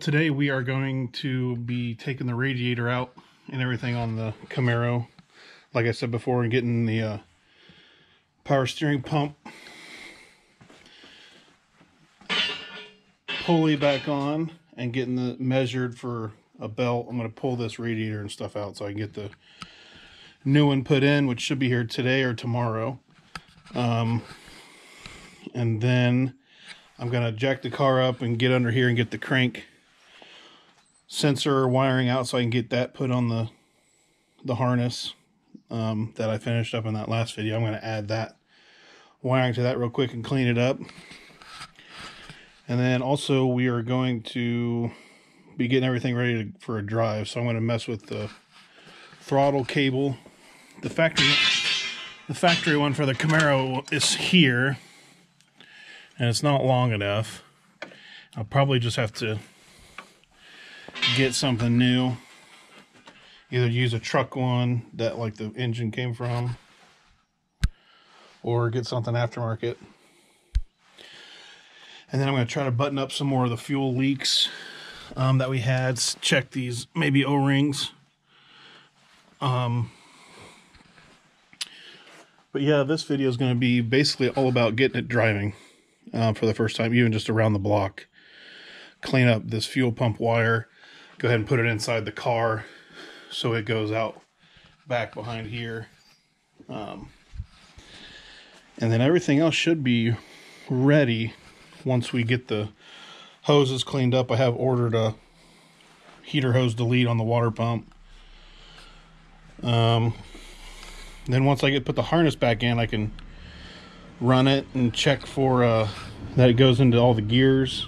today we are going to be taking the radiator out and everything on the Camaro, like I said before, and getting the power steering pump pulley back on and getting the measured for a belt. I'm going to pull this radiator and stuff out so I can get the new one put in, which should be here today or tomorrow. And then I'm going to jack the car up and get under here and get the crank sensor wiring out so I can get that put on the harness that I finished up in that last video. I'm going to add that wiring to that real quick and clean it up. And then also we are going to be getting everything ready for a drive. So I'm going to mess with the throttle cable. The factory one for the Camaro is here, and it's not long enough. I'll probably just have to get something new. Either use a truck one that like the engine came from, or get something aftermarket. And then I'm going to try to button up some more of the fuel leaks that we had. Check these maybe O-rings. But yeah, this video is going to be basically all about getting it driving for the first time, even just around the block. Clean up this fuel pump wire. Go ahead and put it inside the car so it goes out back behind here. And then everything else should be ready once we get the hoses cleaned up. I have ordered a heater hose delete on the water pump. Then once I put the harness back in, I can run it and check for that it goes into all the gears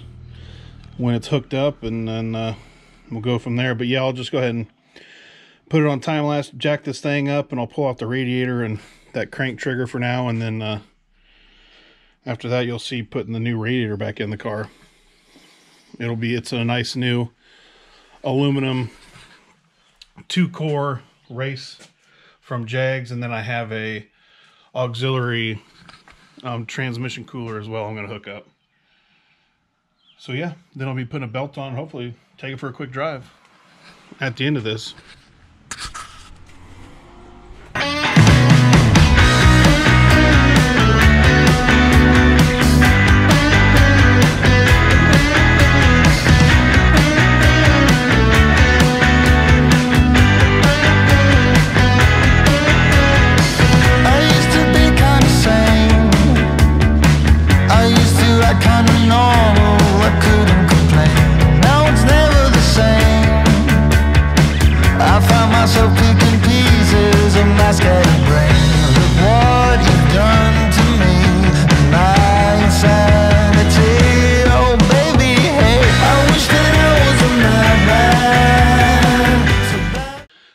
when it's hooked up, and then we'll go from there. But yeah, I'll just go ahead and put it on time lapse, jack this thing up, and I'll pull out the radiator and that crank trigger for now, and then after that you'll see putting the new radiator back in the car. It's a nice new aluminum 2-core race from Jags, and then I have a auxiliary transmission cooler as well I'm going to hook up. So yeah, then I'll be putting a belt on, hopefully take it for a quick drive at the end of this.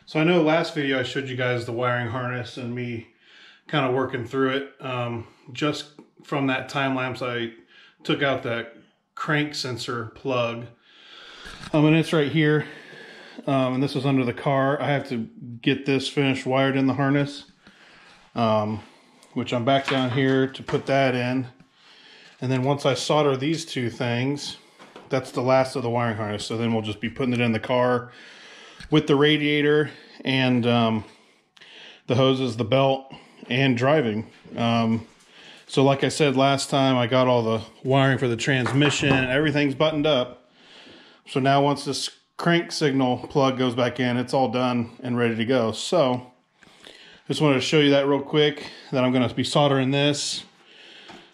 So I know last video I showed you guys the wiring harness and me kind of working through it. Just from that time lapse, I took out that crank sensor plug. And it's right here. And this is under the car. I have to get this finished wired in the harness, which I'm back down here to put that in. And then once I solder these two things, that's the last of the wiring harness. So then we'll just be putting it in the car with the radiator and the hoses, the belt, and driving. So like I said last time, I got all the wiring for the transmission. Everything's buttoned up. So now once this crank signal plug goes back in, it's all done and ready to go. So just wanted to show you that real quick, that I'm going to be soldering this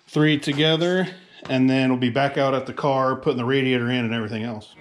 3 together, and then we'll be back out at the car putting the radiator in and everything else.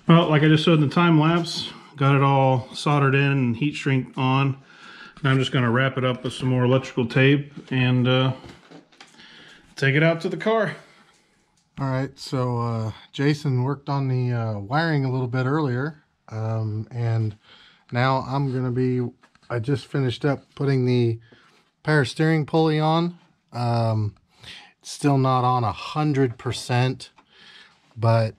Well, like I just showed in the time lapse, got it all soldered in and heat shrink on. Now I'm just going to wrap it up with some more electrical tape and take it out to the car. All right, so Jason worked on the wiring a little bit earlier, and now I'm going to be, I just finished up putting the power steering pulley on. It's still not on 100%, but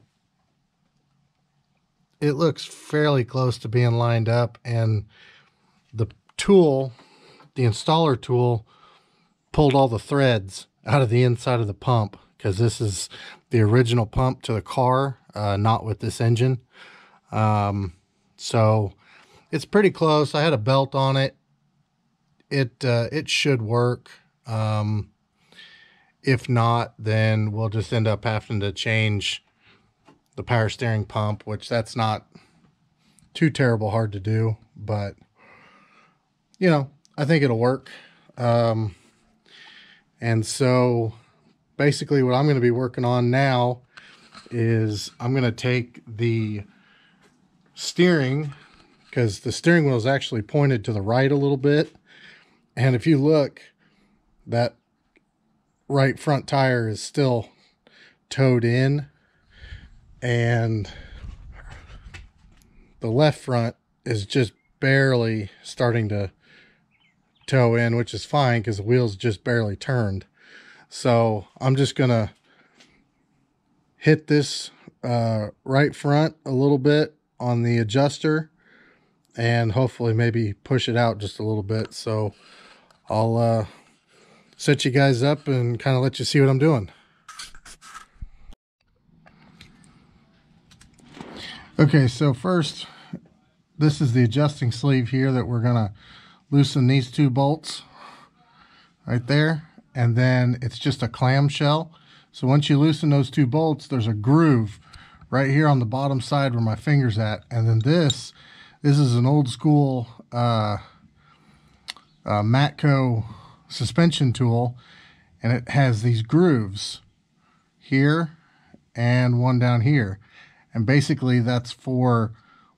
it looks fairly close to being lined up, and the tool, the installer tool, pulled all the threads out of the inside of the pump, because this is the original pump to the car, not with this engine. So it's pretty close. I had a belt on it. It should work. If not, then we'll just end up having to change the power steering pump, which that's not too terrible hard to do, but you know, I think it'll work. And so basically what I'm going to be working on now is I'm going to take the steering, because the steering wheel is actually pointed to the right a little bit. And if you look, that right front tire is still towed in, and the left front is just barely starting to toe in, which is fine because the wheel's just barely turned. So I'm just gonna hit this right front a little bit on the adjuster and hopefully maybe push it out just a little bit. So I'll set you guys up and kind of let you see what I'm doing. Okay, so first, this is the adjusting sleeve here that we're gonna loosen these two bolts right there, and then it's just a clamshell. So once you loosen those two bolts, there's a groove right here on the bottom side where my finger's at, and then this is an old school Matco suspension tool, and it has these grooves here and one down here, and basically that's for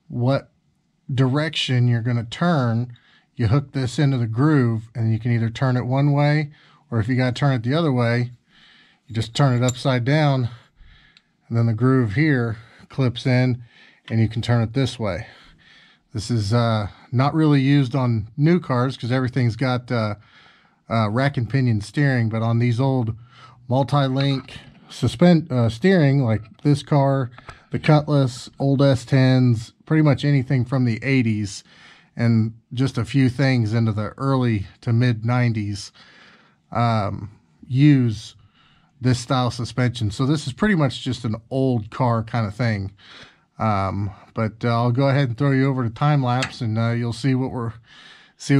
what direction you're going to turn. You hook this into the groove, and you can either turn it one way, or if you got to turn it the other way, you just turn it upside down, and then the groove here clips in, and you can turn it this way. This is not really used on new cars because everything's got rack and pinion steering, but on these old multi-link steering, like this car, the Cutlass, old S10s, pretty much anything from the 80s, and just a few things into the early to mid 90s, use this style suspension. So this is pretty much just an old car kind of thing. But I'll go ahead and throw you over to time lapse, and you'll see what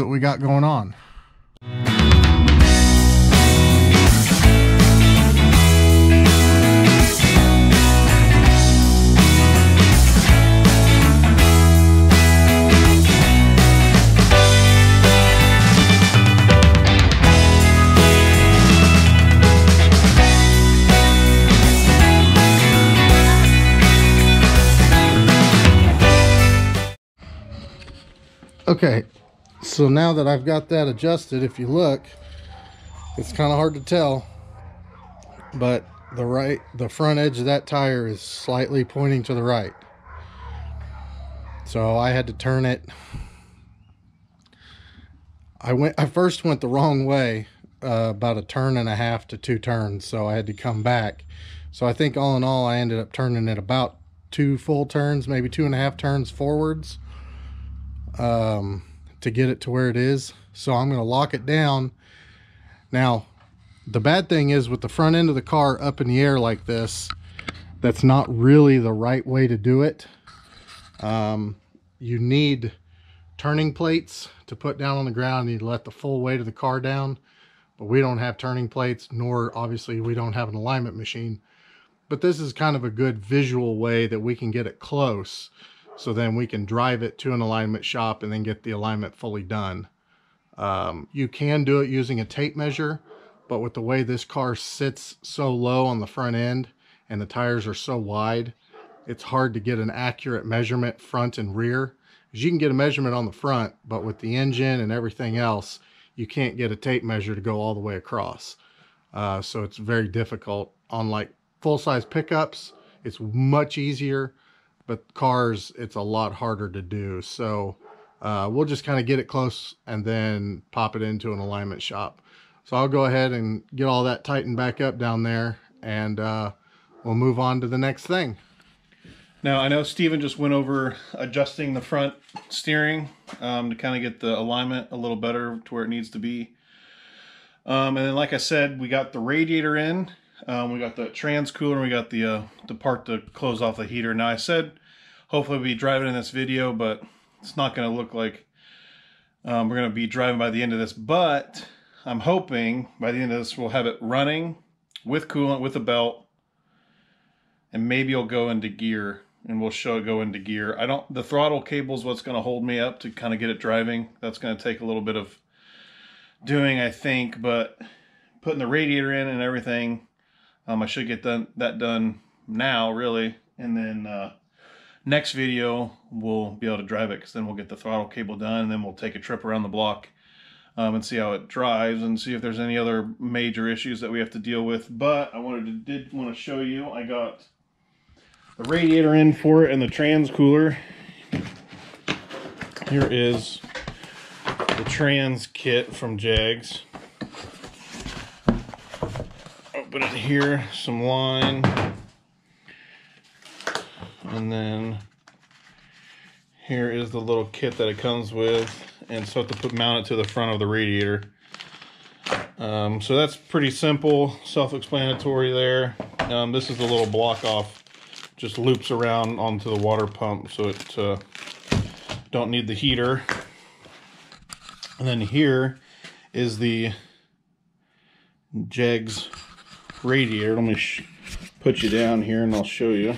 we got going on. Okay, so now that I've got that adjusted, if you look, it's kind of hard to tell, but the front edge of that tire is slightly pointing to the right. So I had to turn it. I first went the wrong way, about a turn and a half to 2 turns, so I had to come back. So I think all in all, I ended up turning it about 2 full turns, maybe 2.5 turns forwards, to get it to where it is. So I'm going to lock it down. Now, the bad thing is with the front end of the car up in the air like this, that's not really the right way to do it. You need turning plates to put down on the ground. You need to let the full weight of the car down, but we don't have turning plates, nor obviously we don't have an alignment machine. But this is kind of a good visual way that we can get it close, so then we can drive it to an alignment shop and then get the alignment fully done. You can do it using a tape measure, but with the way this car sits so low on the front end and the tires are so wide, it's hard to get an accurate measurement front and rear. because you can get a measurement on the front, but with the engine and everything else, you can't get a tape measure to go all the way across. So it's very difficult. On like full-size pickups, it's much easier, but cars, it's a lot harder to do. So we'll just kind of get it close and then pop it into an alignment shop. So I'll go ahead and get all that tightened back up down there, and we'll move on to the next thing. Now, I know Steven just went over adjusting the front steering to kind of get the alignment a little better to where it needs to be. And then, like I said, we got the radiator in, we got the trans cooler, and we got the part to close off the heater. Now, I said hopefully we'll be driving in this video, but it's not going to look like we're going to be driving by the end of this. But I'm hoping by the end of this we'll have it running with coolant, with a belt, and maybe it'll go into gear. And we'll show it go into gear. The throttle cable is what's going to hold me up to kind of get it driving. That's going to take a little bit of doing, I think, but putting the radiator in and everything, I should get that done now, really. And then next video, we'll be able to drive it, because then we'll get the throttle cable done, and then we'll take a trip around the block and see how it drives and see if there's any other major issues that we have to deal with. But I did want to show you, I got the radiator in for it and the trans cooler. Here is the trans kit from Jags. Open it here, some line, and then here is the little kit that it comes with, and so to mount it to the front of the radiator. So that's pretty simple, self-explanatory there. This is the little block off. Just loops around onto the water pump, so it don't need the heater. And then here is the Jags radiator. Let me put you down here and I'll show you.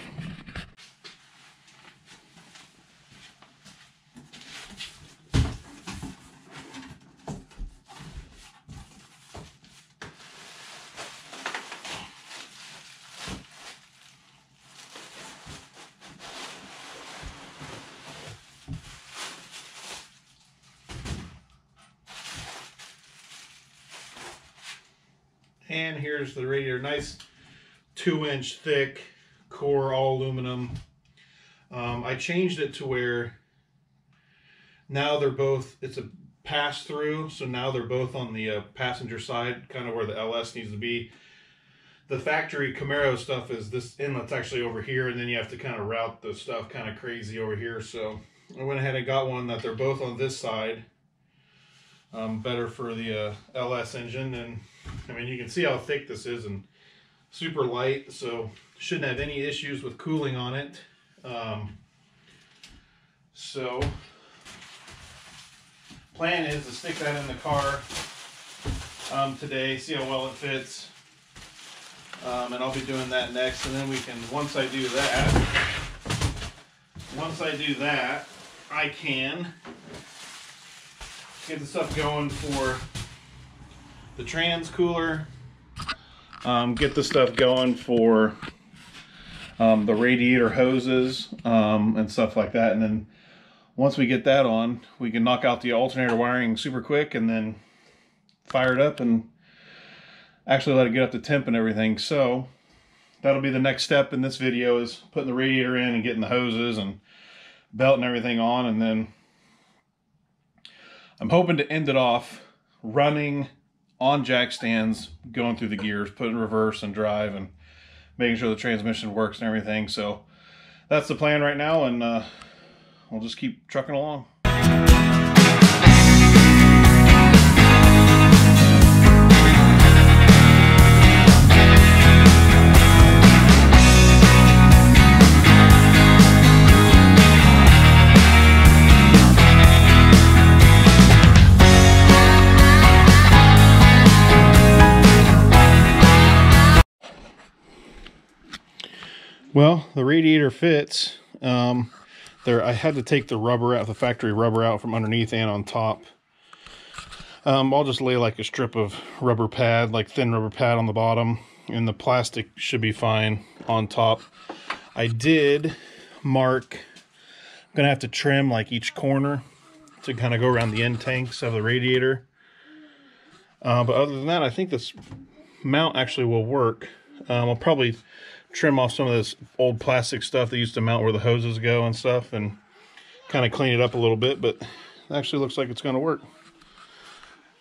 And here's the radiator, nice 2-inch thick core, all aluminum. I changed it to where now they're both, it's a pass through, so now they're both on the passenger side, kind of where the LS needs to be. The factory Camaro stuff is this inlet's actually over here, and then you have to kind of route the stuff kind of crazy over here. So I went ahead and got one that they're both on this side. Better for the LS engine, and I mean, you can see how thick this is and super light, so shouldn't have any issues with cooling on it. So plan is to stick that in the car today, see how well it fits, and I'll be doing that next. And then we can, once I do that, I can get the stuff going for the trans cooler, get the stuff going for the radiator hoses and stuff like that. And then once we get that on, we can knock out the alternator wiring super quick and then fire it up and actually let it get up to temp and everything. So that'll be the next step in this video, is putting the radiator in and getting the hoses and belt and everything on. And then I'm hoping to end it off running on jack stands, going through the gears, putting reverse and drive, and making sure the transmission works and everything. So that's the plan right now, and we'll just keep trucking along. Well, the radiator fits. I had to take the rubber out, the factory rubber out from underneath and on top. I'll just lay like a strip of rubber pad, like thin rubber pad on the bottom, and the plastic should be fine on top. I did mark gonna have to trim like each corner to kind of go around the end tanks of the radiator. But other than that, I think this mount actually will work. I'll probably trim off some of this old plastic stuff they used to mount where the hoses go and stuff, and kind of clean it up a little bit, but it actually looks like it's going to work.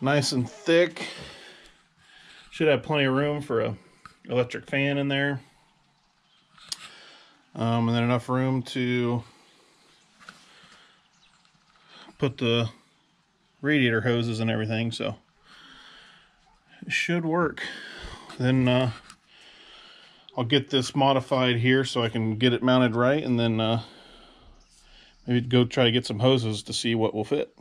Nice and thick. Should have plenty of room for a electric fan in there. And then enough room to put the radiator hoses and everything, so it should work. Then I'll get this modified here so I can get it mounted right, and then maybe go try to get some hoses to see what will fit.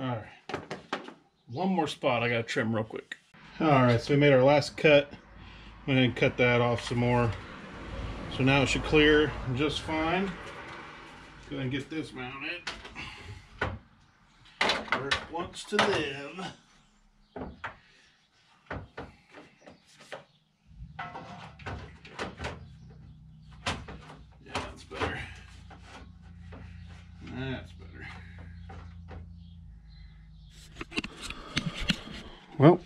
Alright, one more spot I gotta trim real quick. Alright, so we made our last cut. I'm gonna cut that off some more. So now it should clear just fine. Go ahead and get this mounted where it wants to live. Yeah, that's better. That's better. Well,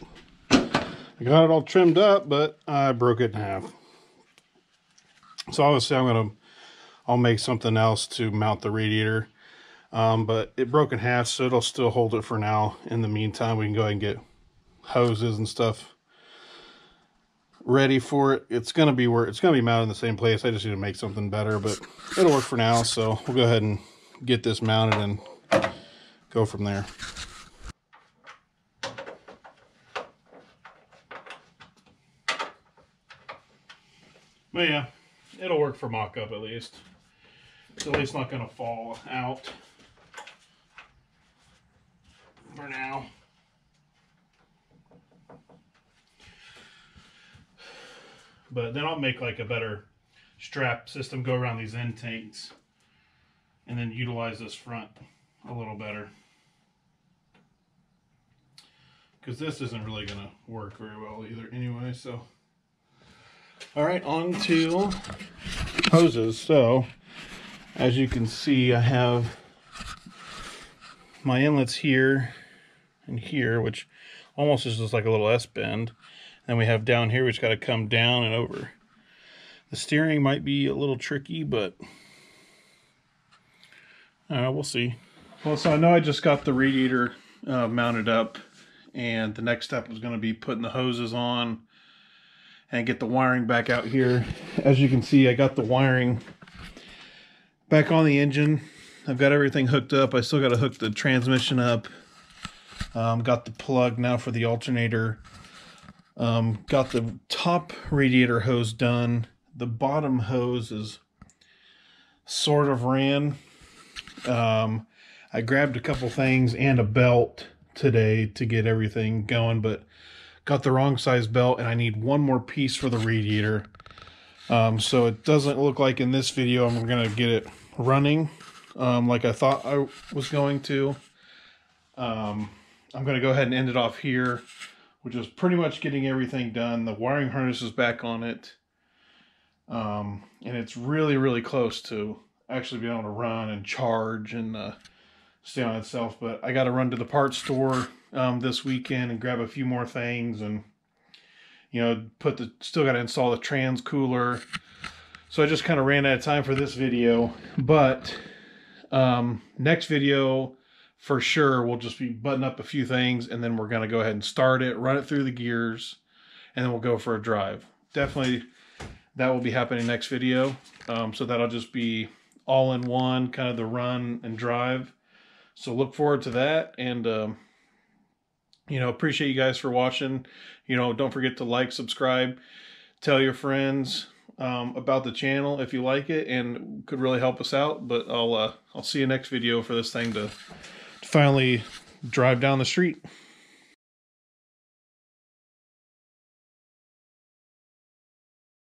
I got it all trimmed up, but I broke it in half. So obviously I'll make something else to mount the radiator. But it broke in half, so it'll still hold it for now. In the meantime, we can go ahead and get hoses and stuff ready for it. It's gonna be mounted in the same place. I just need to make something better, but it'll work for now. So we'll go ahead and get this mounted and go from there. But yeah, it'll work for mock-up at least. It's at least not going to fall out for now. But then I'll make like a better strap system go around these end tanks and then utilize this front a little better. Because this isn't really going to work very well either anyway, so. All right, on to hoses. So, as you can see, I have my inlets here and here, which almost is just like a little S-bend. Then we have down here, which got to come down and over. The steering might be a little tricky, but we'll see. Well, so I know I just got the radiator mounted up, and the next step was going to be putting the hoses on and get the wiring back out here. As you can see, I got the wiring back on the engine. I've got everything hooked up. I still got to hook the transmission up Got the plug now for the alternator. Got the top radiator hose done. The bottom hose is sort of ran. I grabbed a couple things and a belt today to get everything going, but got the wrong size belt and I need one more piece for the radiator. So it doesn't look like in this video I'm going to get it running like I thought I was going to. I'm going to go ahead and end it off here, which is pretty much getting everything done. The wiring harness is back on it. And it's really, really close to actually being able to run and charge and stay on itself. But I got to run to the parts store this weekend and grab a few more things, and still got to install the trans cooler. So I just kind of ran out of time for this video, but next video for sure we'll just be button up a few things, and then we're going to go ahead and start it, run it through the gears, and then we'll go for a drive. Definitely that will be happening next video. So that'll just be all in one, kind of the run and drive. So look forward to that, and appreciate you guys for watching. Don't forget to like, subscribe, tell your friends about the channel if you like it, and could really help us out. But I'll see you next video for this thing to finally drive down the street.